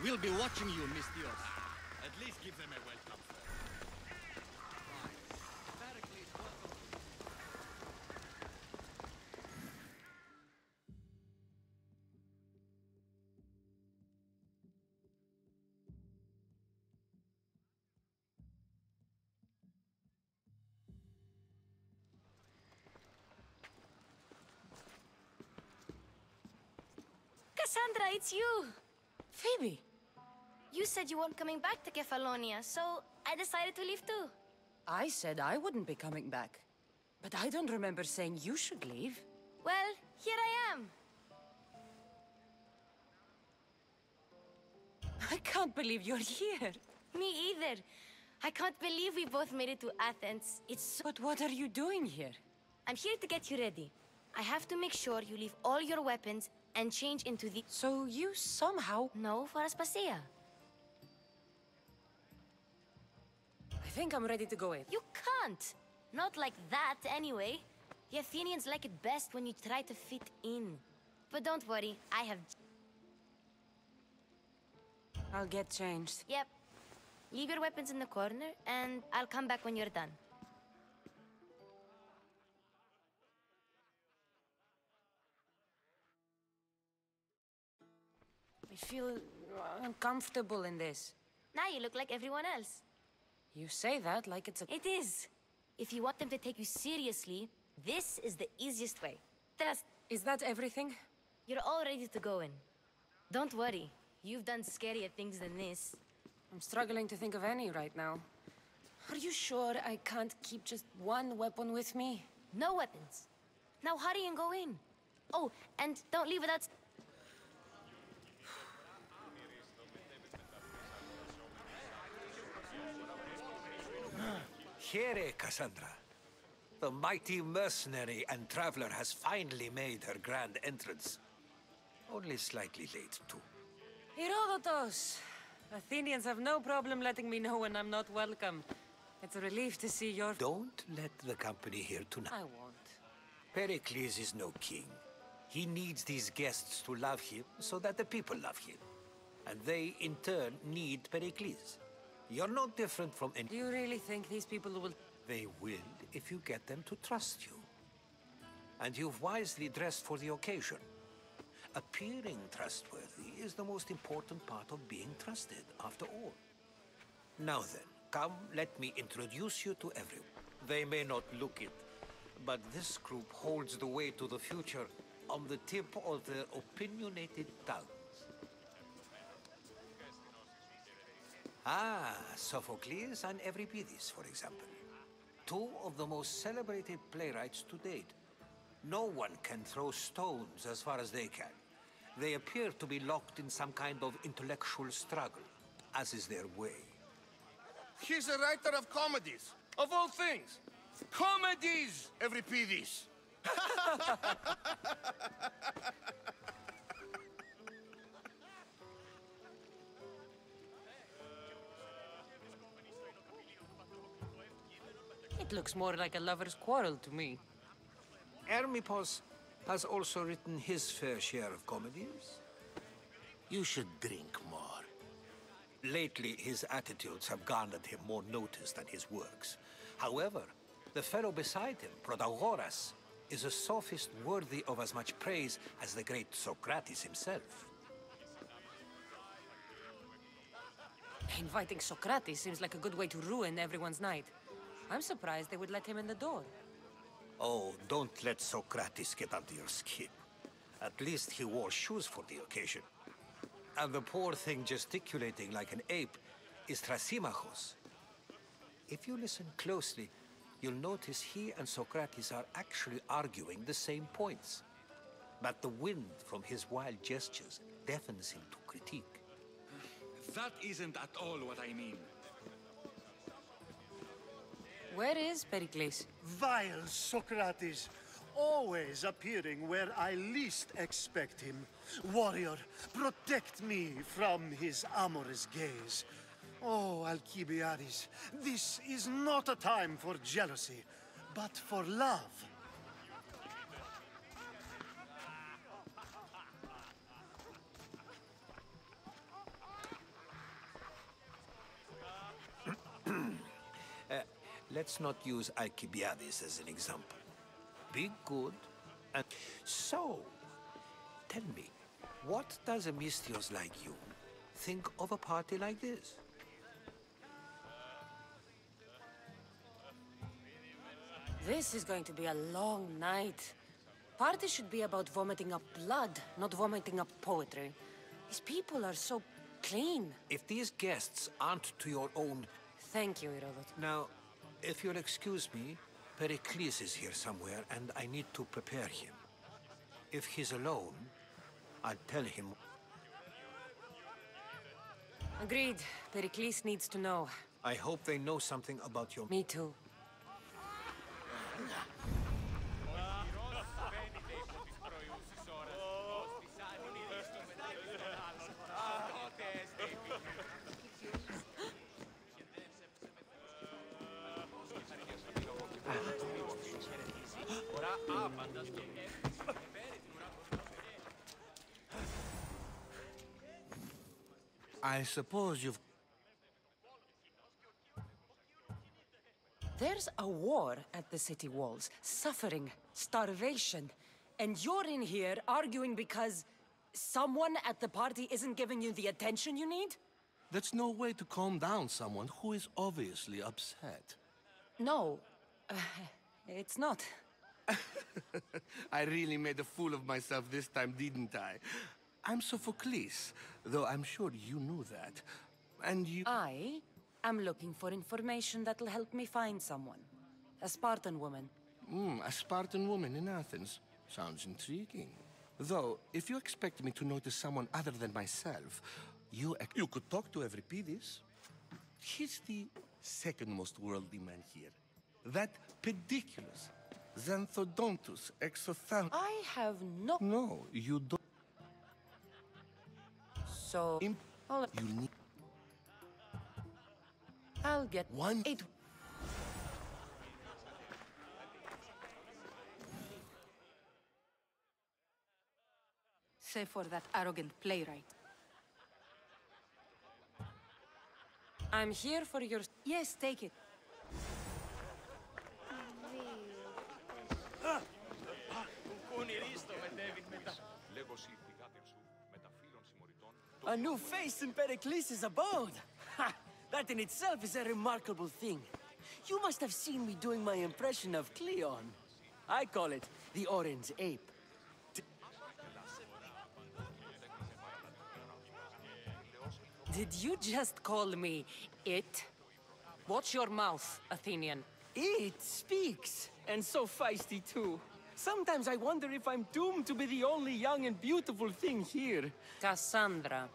We'll be watching you, Mistios. At least give them a welcome. Cassandra, it's you! Phoebe! You said you weren't coming back to Kefalonia, so I decided to leave too. I said I wouldn't be coming back. But I don't remember saying you should leave. Well, here I am. I can't believe you're here. Me either. I can't believe we both made it to Athens. It's so... But what are you doing here? I'm here to get you ready. I have to make sure you leave all your weapons and change into the... So you somehow... No, for Aspasia. I think I'm ready to go in. You can't! Not like that, anyway. The Athenians like it best when you try to fit in. But don't worry, I have... I'll get changed. Yep. Leave your weapons in the corner, and I'll come back when you're done. I feel uncomfortable in this. Now you look like everyone else. You say that like it's a... It is. If you want them to take you seriously, this is the easiest way. Trust. Is that everything? You're all ready to go in. Don't worry. You've done scarier things than this. I'm struggling to think of any right now. Are you sure I can't keep just one weapon with me? No weapons. Now hurry and go in. Oh, and don't leave without... Here, Cassandra. The mighty mercenary and traveler has finally made her grand entrance. Only slightly late, too. Herodotos! Athenians have no problem letting me know when I'm not welcome. It's a relief to see your... Don't let the company here tonight. I won't. Pericles is no king. He needs these guests to love him so that the people love him. And they, in turn, need Pericles. You're no different from any... Do you really think these people will... They will if you get them to trust you. And you've wisely dressed for the occasion. Appearing trustworthy is the most important part of being trusted, after all. Now then, come, let me introduce you to everyone. They may not look it, but this group holds the way to the future on the tip of their opinionated tongues. Ah, Sophocles and Euripides, for example. Two of the most celebrated playwrights to date. No one can throw stones as far as they can. They appear to be locked in some kind of intellectual struggle, as is their way. He's a writer of comedies, of all things. Comedies, Euripides. It looks more like a lover's quarrel to me. Hermippos has also written his fair share of comedies. You should drink more. Lately, his attitudes have garnered him more notice than his works. However, the fellow beside him, Protagoras, is a sophist worthy of as much praise as the great Socrates himself. Inviting Socrates seems like a good way to ruin everyone's night. I'm surprised they would let him in the door. Oh, don't let Socrates get under your skin. At least he wore shoes for the occasion. And the poor thing gesticulating like an ape is Thrasymachos. If you listen closely, you'll notice he and Socrates are actually arguing the same points. But the wind from his wild gestures deafens him to critique. That isn't at all what I mean. Where is Pericles? Vile Socrates, always appearing where I least expect him. Warrior, protect me from his amorous gaze. Oh, Alcibiades, this is not a time for jealousy, but for love. Let's not use Alcibiades as an example. Be good and... So, tell me, what does a Misthios like you think of a party like this? This is going to be a long night. Party should be about vomiting up blood, not vomiting up poetry. These people are so clean. If these guests aren't to your own... Thank you, Herodot. Now, if you'll excuse me, Pericles is here somewhere, and I need to prepare him. If he's alone, I'll tell him... Agreed. Pericles needs to know. I hope they know something about your... Me too. I suppose you've... There's a war at the city walls. Suffering, starvation. And you're in here arguing because someone at the party isn't giving you the attention you need? That's no way to calm down someone who is obviously upset. No, it's not. I really made a fool of myself this time, didn't I? I'm Sophocles, though I'm sure you knew that. And you... I am looking for information that'll help me find someone. A Spartan woman. A Spartan woman in Athens. Sounds intriguing. Though, if you expect me to notice someone other than myself, you could talk to Euripides. He's the second most worldly man here. That pediculous Xanthodontus exothalmus. I have no... No, you don't. So... You need I'll get one. it. Save for that arrogant playwright. I'm here for your... Yes, take it. A new face in Pericles' abode! Ha! That in itself is a remarkable thing. You must have seen me doing my impression of Cleon. I call it the Orange Ape. Did you just call me it? Watch your mouth, Athenian. It speaks, and so feisty too. Sometimes I wonder if I'm doomed to be the only young and beautiful thing here. Cassandra.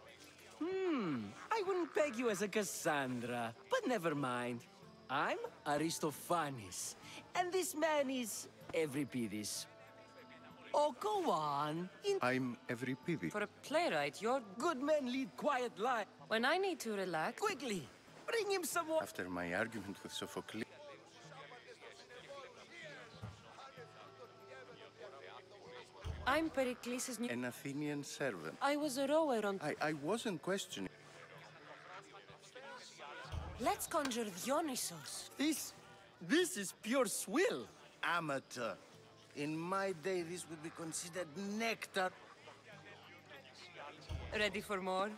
I wouldn't peg you as a Cassandra, but never mind. I'm Aristophanes, and this man is Euripides. Oh, go on. I'm Euripides. For a playwright, you're... Good men lead quiet lives. When I need to relax... Quickly, bring him some water. After my argument with Sophocles, I'm Pericles' new... an Athenian servant. I was a rower on... I wasn't questioning. Let's conjure Dionysos. This is pure swill. Amateur. In my day, this would be considered nectar. Ready for more?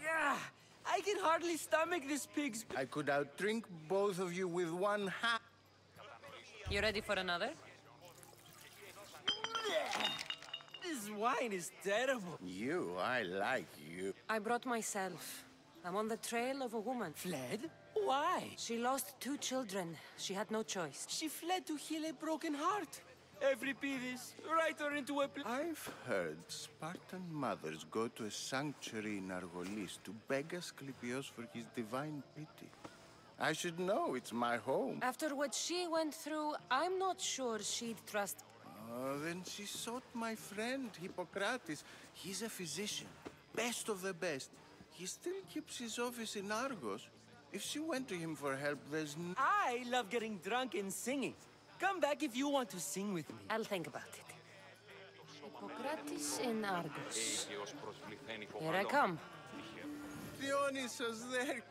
Yeah, I can hardly stomach this pig's... I could outdrink both of you with one hat. You ready for another? This wine is terrible. I like you. I brought myself. I'm on the trail of a woman. Fled? Why? She lost 2 children. She had no choice. She fled to heal a broken heart. Euripides, write her into a... I've heard Spartan mothers go to a sanctuary in Argolis to beg Asclepios for his divine pity. I should know, it's my home. After what she went through, I'm not sure she'd trust... Oh, then she sought my friend, Hippocrates. He's a physician, best of the best. He still keeps his office in Argos. If she went to him for help, there's no... I love getting drunk and singing. Come back if you want to sing with me. I'll think about it. Hippocrates in Argos. Here I come. Dionysus there.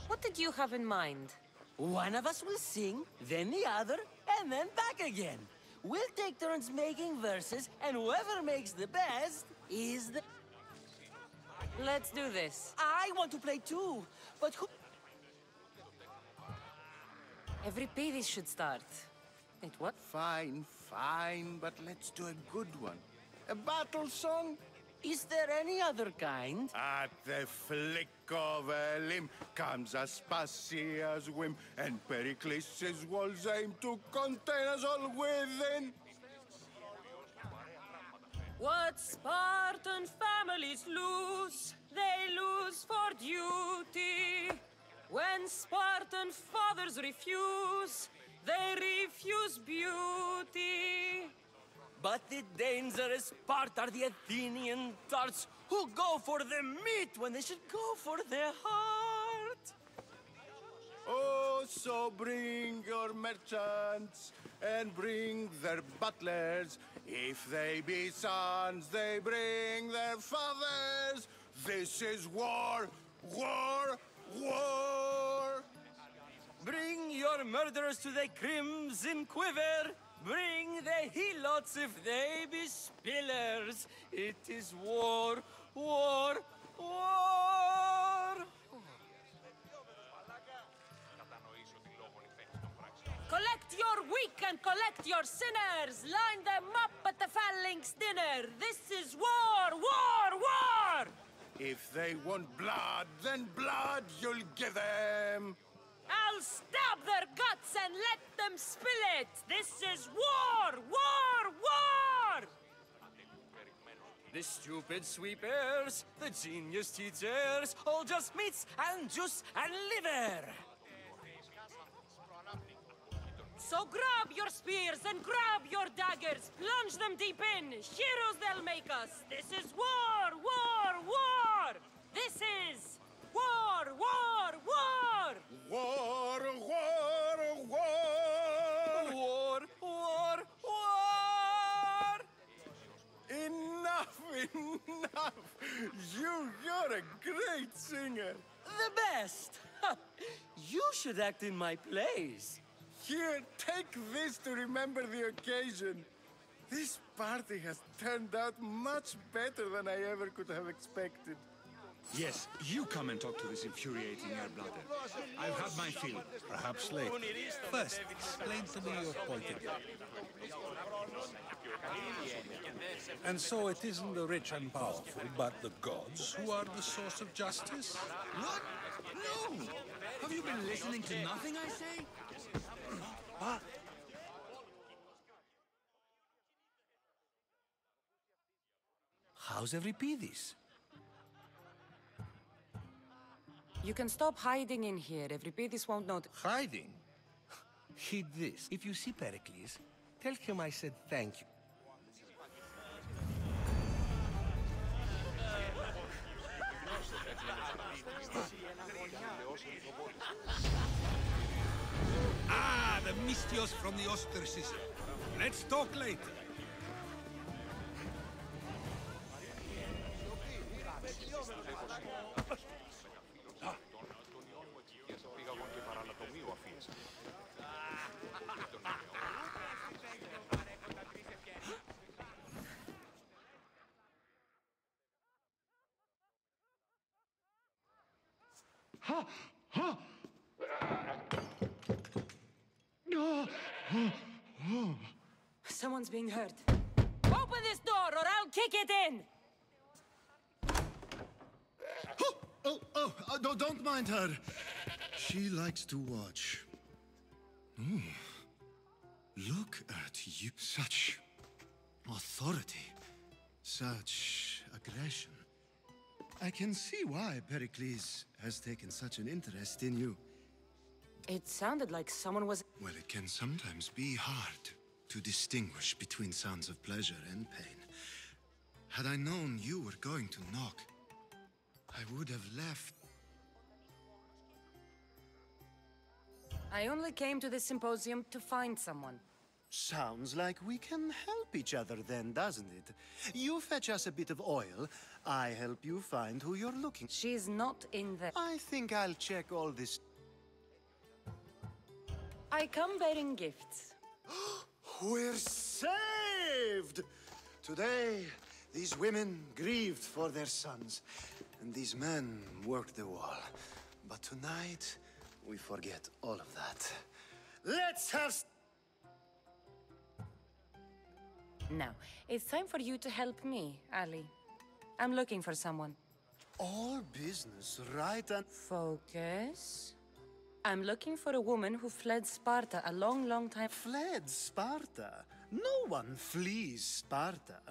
What did you have in mind? One of us will sing, then the other, and then back again. We'll take turns making verses, and whoever makes the best is the... Let's do this. I want to play too, but who... Every Pidis should start. Wait, what? Fine, fine, but let's do a good one. A battle song? Is there any other kind? At the flick of a limb comes Aspasia's whim, and Pericles' walls aim to contain us all within. What Spartan families lose, they lose for duty. When Spartan fathers refuse, they refuse beauty. But the dangerous part are the Athenian tarts who go for the meat when they should go for their heart. Oh, so bring your merchants and bring their butlers. If they be sons, they bring their fathers. This is war, war, war. Bring your murderers to the crimson quiver. Bring the helots if they be spillers. It is war, war, war. Collect your weak and collect your sinners. Line them up at the phalanx dinner. This is war, war, war. If they want blood, then blood you'll give them. I'll stab their guts and let them spill it! This is war! War! War! The stupid sweepers, the genius teachers, all just meats and juice and liver. So grab your spears and grab your daggers, plunge them deep in, heroes they'll make us! This is war! War! War! This is war! War! War! War, war, war! War, war, war! Enough, enough! You're a great singer! The best! You should act in my plays. Here, take this to remember the occasion. This party has turned out much better than I ever could have expected. Yes, you come and talk to this infuriating air-blooder. I've had my fill. Perhaps later. First, explain to me your point of view. And so it isn't the rich and powerful, but the gods who are the source of justice? What? No! Have you been listening to nothing I say? What? How's Euripides? You can stop hiding in here. Euripides won't know. Hiding? Heed this. If you see Pericles, tell him I said thank you. Ah, the Mystios from the ostracism. Let's talk later. Someone's being hurt. Open this door or I'll kick it in! Don't mind her. She likes to watch. Oh, look at you. Such authority. Such aggression. I can see why Pericles has taken such an interest in you. It sounded like someone was... Well, it can sometimes be hard to distinguish between sounds of pleasure and pain. Had I known you were going to knock, I would have left. I only came to this symposium to find someone. Sounds like we can help each other then, doesn't it? You fetch us a bit of oil, I help you find who you're looking. She's not in the... I think I'll check all this. I come bearing gifts. We're saved! Today, these women grieved for their sons, and these men worked the wall. But tonight, we forget all of that. Let's have... Now, it's time for you to help me, Ali. I'm looking for someone. All business, right? And Focus. I'm looking for a woman who fled Sparta a long time. fled Sparta. No one flees Sparta.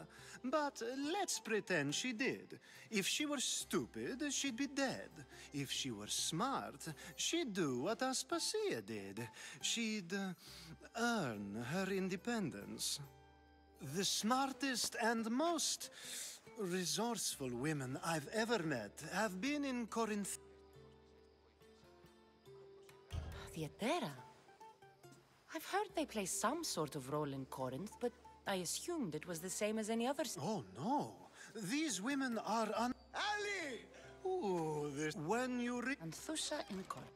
But let's pretend she did. If she were stupid, she'd be dead. If she were smart, she'd do what Aspasia did. She'd earn her independence. The smartest and most resourceful women I've ever met have been in Corinth. Theatera. I've heard they play some sort of role in Corinth, but I assumed it was the same as any other. Oh no, these women are Ali! Ooh, there's... When you Anthusa in Corinth.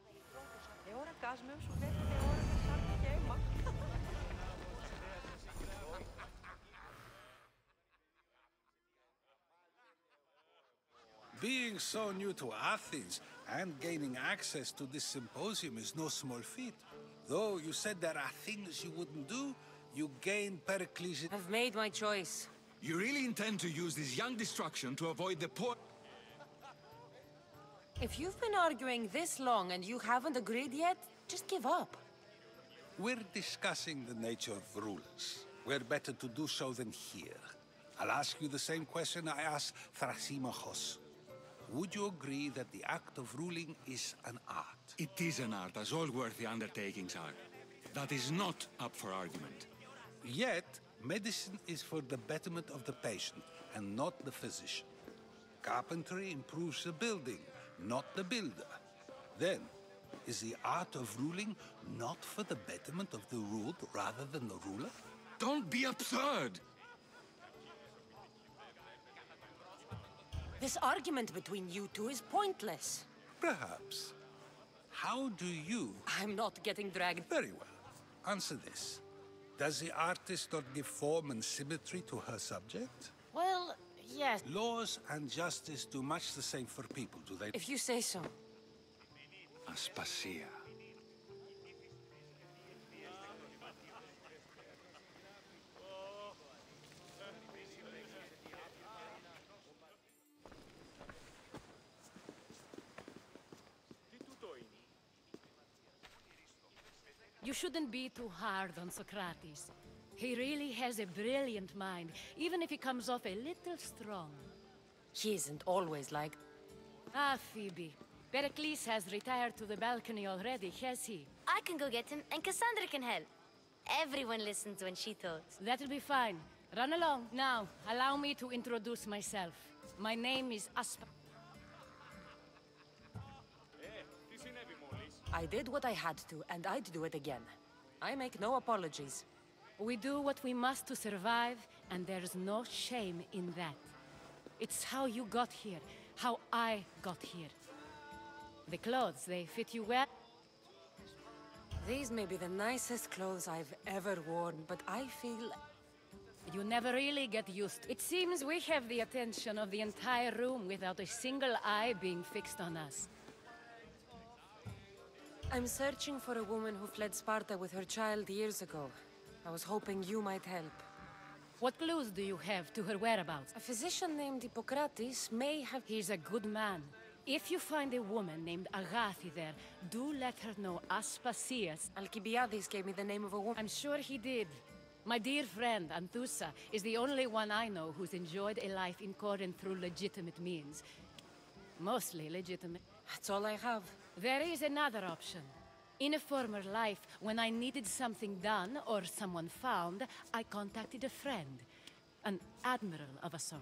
Being so new to Athens and gaining access to this symposium is no small feat. Though you said there are things you wouldn't do, you gain Pericles. I've made my choice. You really intend to use this young destruction to avoid the poor... If you've been arguing this long and you haven't agreed yet, just give up. We're discussing the nature of rulers. Where better to do so than here? I'll ask you the same question I asked Thrasymachos. Would you agree that the act of ruling is an art? It is an art, as all worthy undertakings are. That is not up for argument. Yet, medicine is for the betterment of the patient and not the physician. Carpentry improves the building, not the builder. Then, is the art of ruling not for the betterment of the ruled rather than the ruler? Don't be absurd! This argument between you two is pointless. Perhaps. How do you... I'm not getting dragged. Very well. Answer this. Does the artist not give form and symmetry to her subject? Well, yes. Laws and justice do much the same for people, do they? If you say so. Aspasia. You shouldn't be too hard on Socrates. He really has a brilliant mind, even if he comes off a little strong. He isn't always like... Ah, Phoebe. Pericles has retired to the balcony already, has he? I can go get him, and Cassandra can help. Everyone listens when she talks. That'll be fine. Run along. Now, allow me to introduce myself. My name is Aspa. I did what I had to, and I'd do it again. I make no apologies. We do what we must to survive, and there's no shame in that. It's how you got here, how I got here. The clothes, they fit you well? These may be the nicest clothes I've ever worn, but I feel... You never really get used to it. It seems we have the attention of the entire room without a single eye being fixed on us. I'm searching for a woman who fled Sparta with her child years ago. I was hoping you might help. What clues do you have to her whereabouts? A physician named Hippocrates may have... He's a good man. If you find a woman named Agathi there, do let her know Aspasias. Alcibiades gave me the name of a woman. I'm sure he did. My dear friend, Anthusa, is the only one I know who's enjoyed a life in Corinth through legitimate means. Mostly legitimate. That's all I have. There is another option. In a former life, when I needed something done or someone found, I contacted a friend. An admiral of a sort.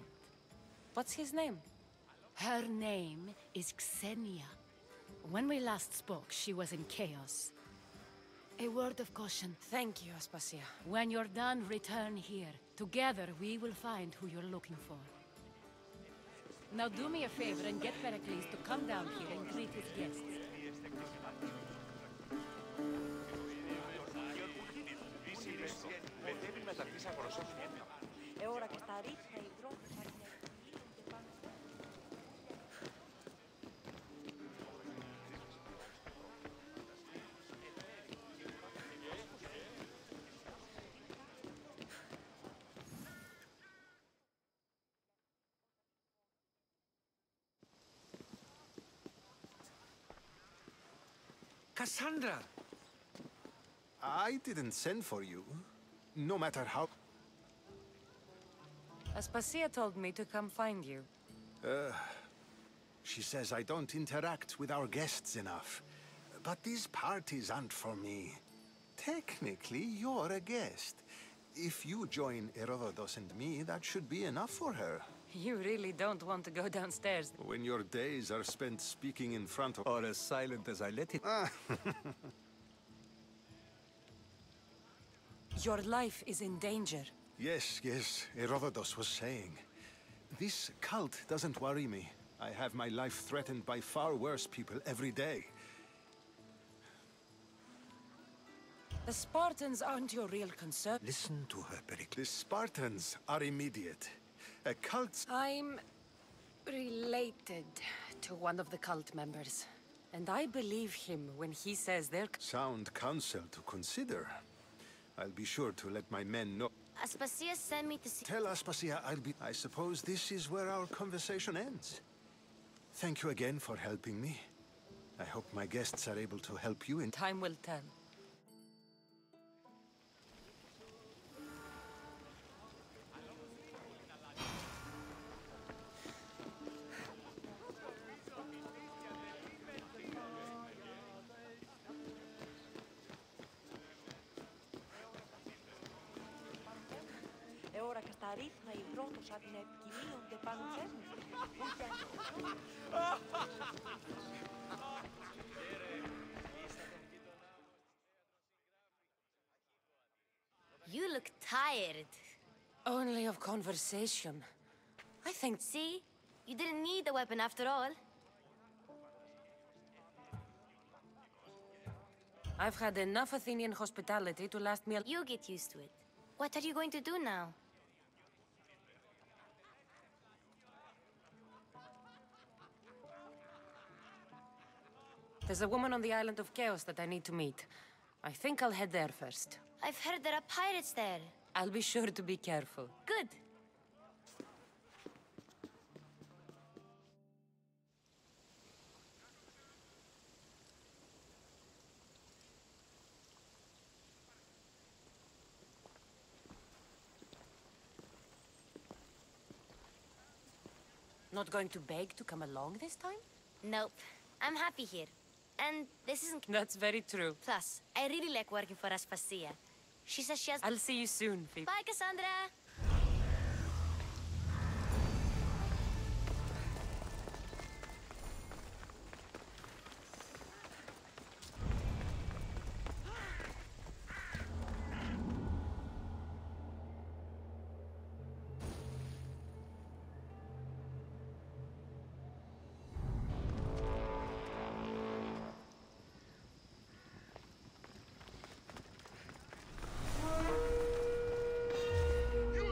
What's his name? Her name is Xenia. When we last spoke, she was in chaos. A word of caution. Thank you, Aspasia. When you're done, return here. Together, we will find who you're looking for. Now do me a favor and get Pericles to come down here and greet his guests. Cassandra! I didn't send for you. No matter how... Aspasia told me to come find you. She says I don't interact with our guests enough. But these parties aren't for me. Technically, you're a guest. If you join Herodotus and me, that should be enough for her. You really don't want to go downstairs. When your days are spent speaking in front of... Or as silent as I let it. Your life is in danger. Yes, Herodotus was saying. This cult doesn't worry me. I have my life threatened by far worse people every day. The Spartans aren't your real concern. Listen to her, Pericles. The Spartans are immediate. A cult... I'm related to one of the cult members. And I believe him when he says they're... Sound counsel to consider. I'll be sure to let my men know. Aspasia sent me to see... Tell Aspasia I'll be... I suppose this is where our conversation ends. Thank you again for helping me. I hope my guests are able to help you in... Time will tell. ώρα και στα ρίχνα υδρότος αντινεπικοινίονται πάνω θέμους. You look tired. Only of conversation. I think... See? You didn't need the weapon after all. I've had enough Athenian hospitality to last me a... You get used to it. What are you going to do now? There's a woman on the island of Chaos that I need to meet. I think I'll head there first. I've heard there are pirates there. I'll be sure to be careful. Good. Not going to beg to come along this time? Nope. I'm happy here. And this isn't... That's very true. Plus, I really like working for Aspasia. She says she has... I'll see you soon, Phoebe. Bye, Cassandra! You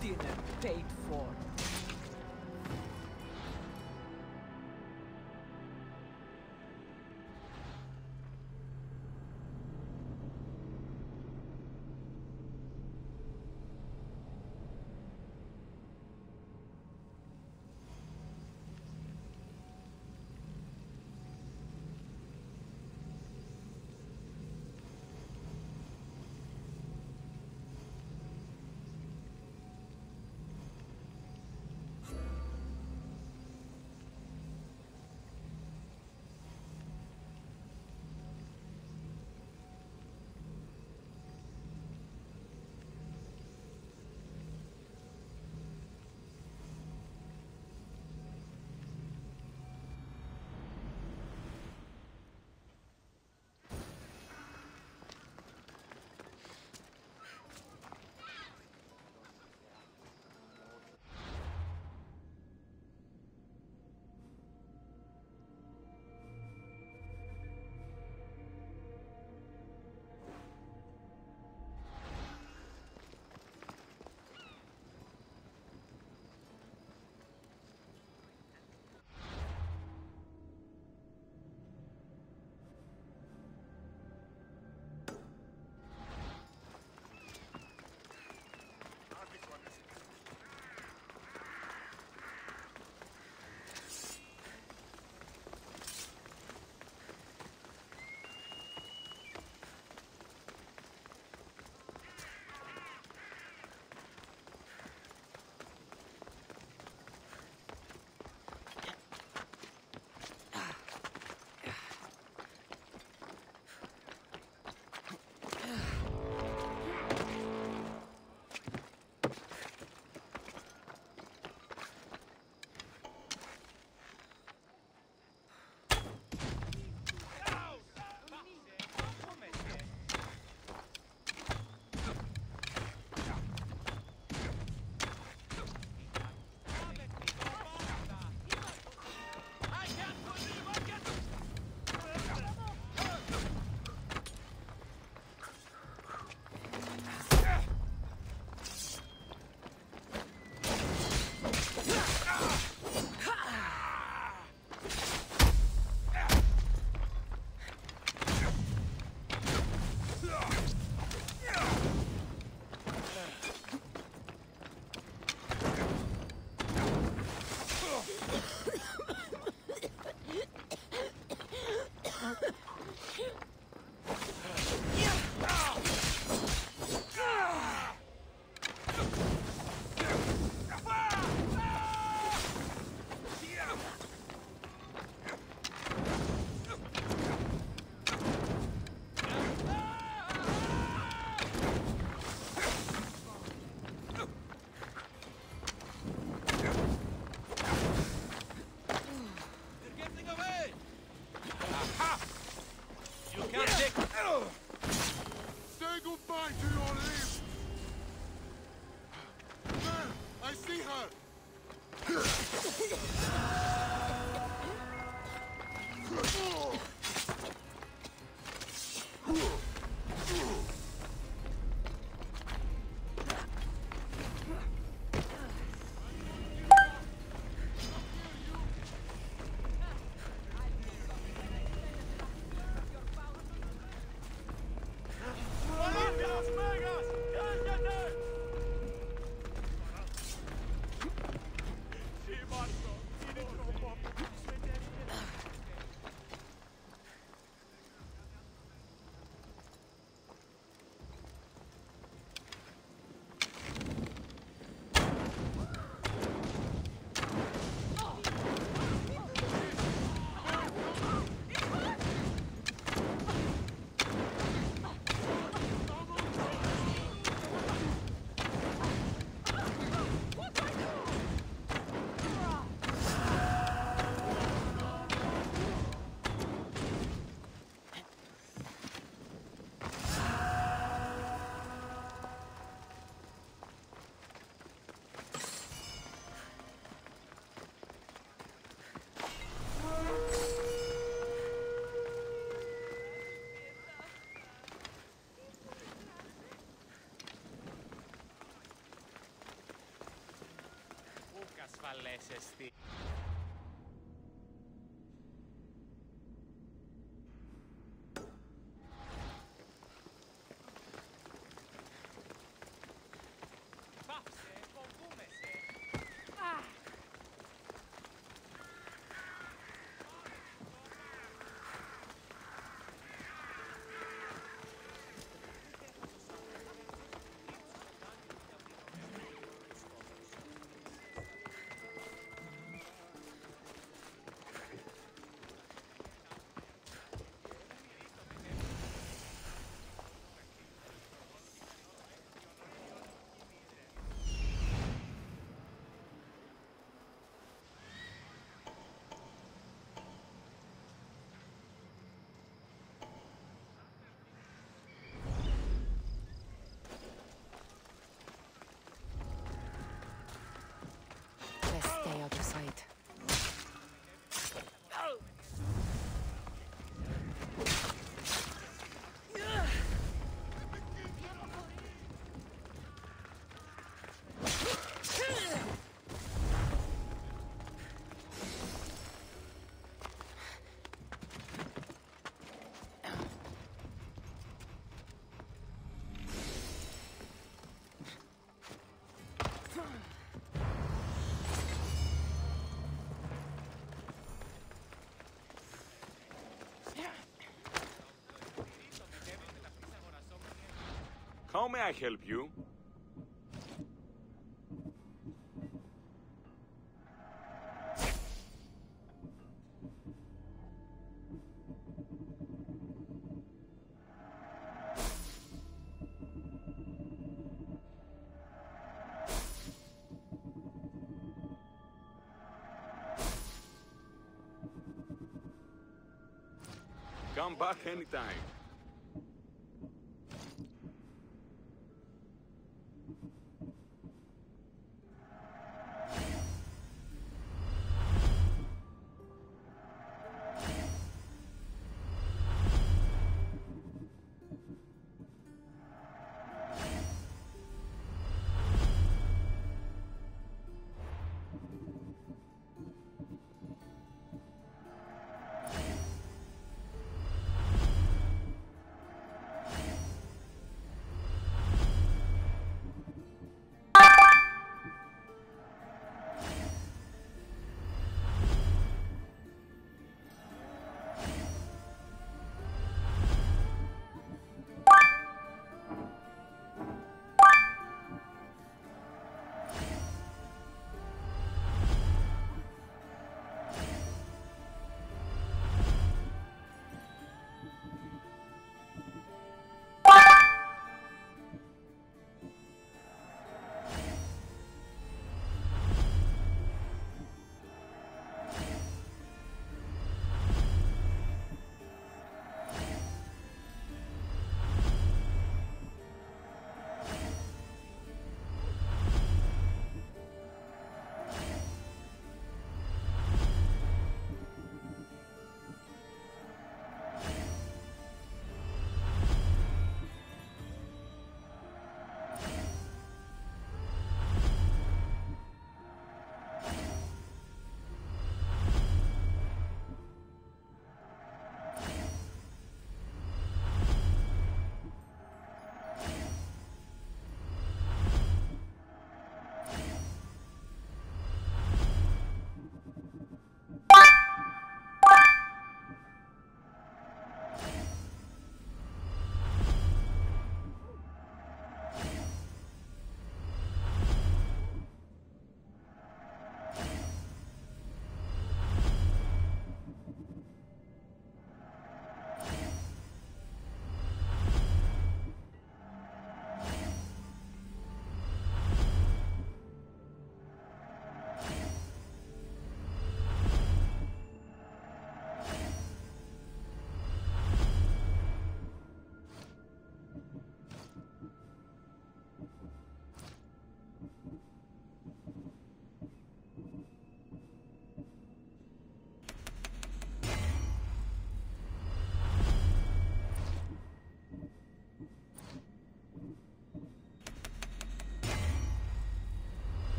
Dinner paid for. Let's stay out of sight. How may I help you? Come back anytime.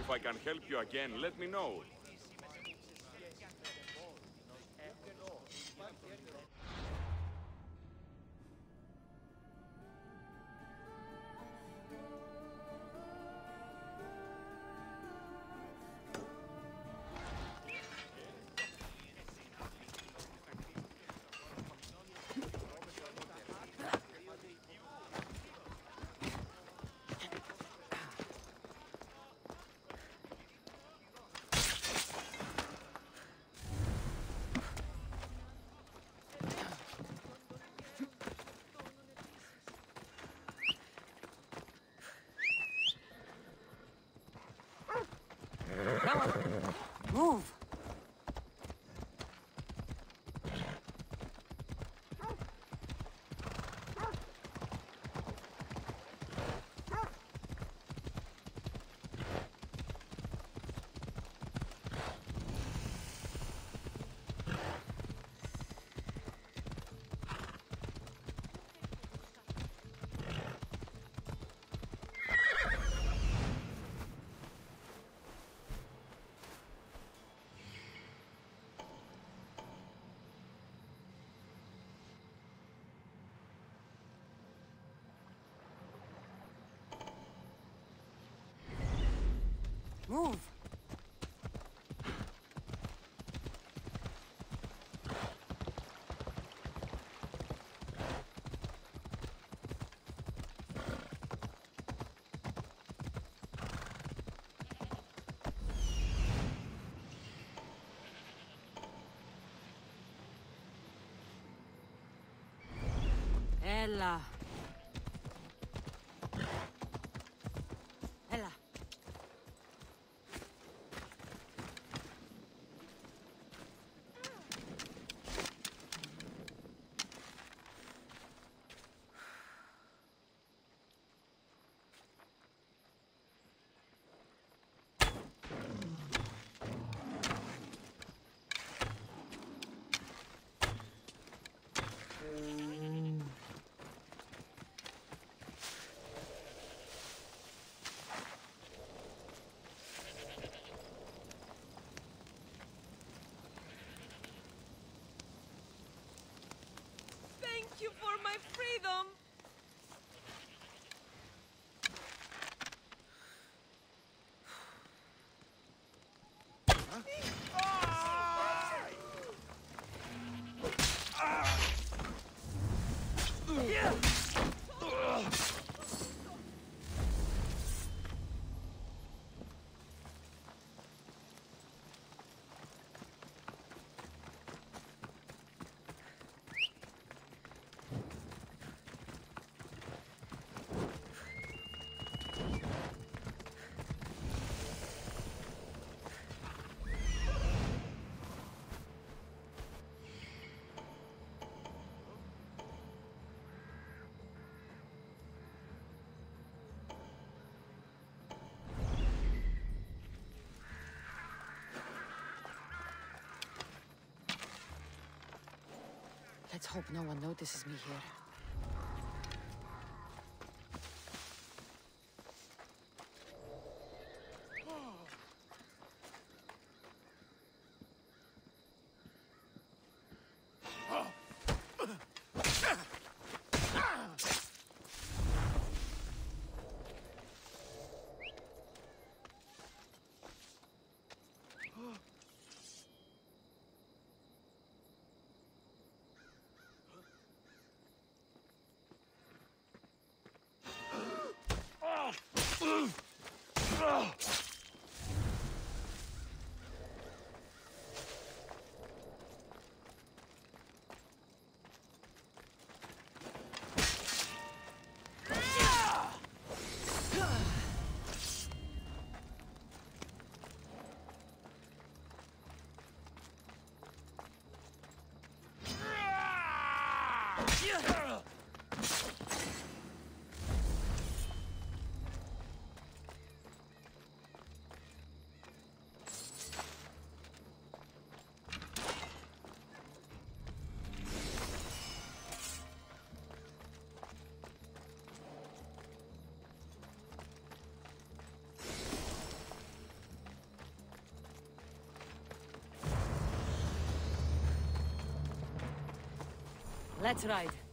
If I can help you again, let me know. Move! Move! Ella. Ella. Thank you for my freedom! Let's hope no one notices me here. Let's ride.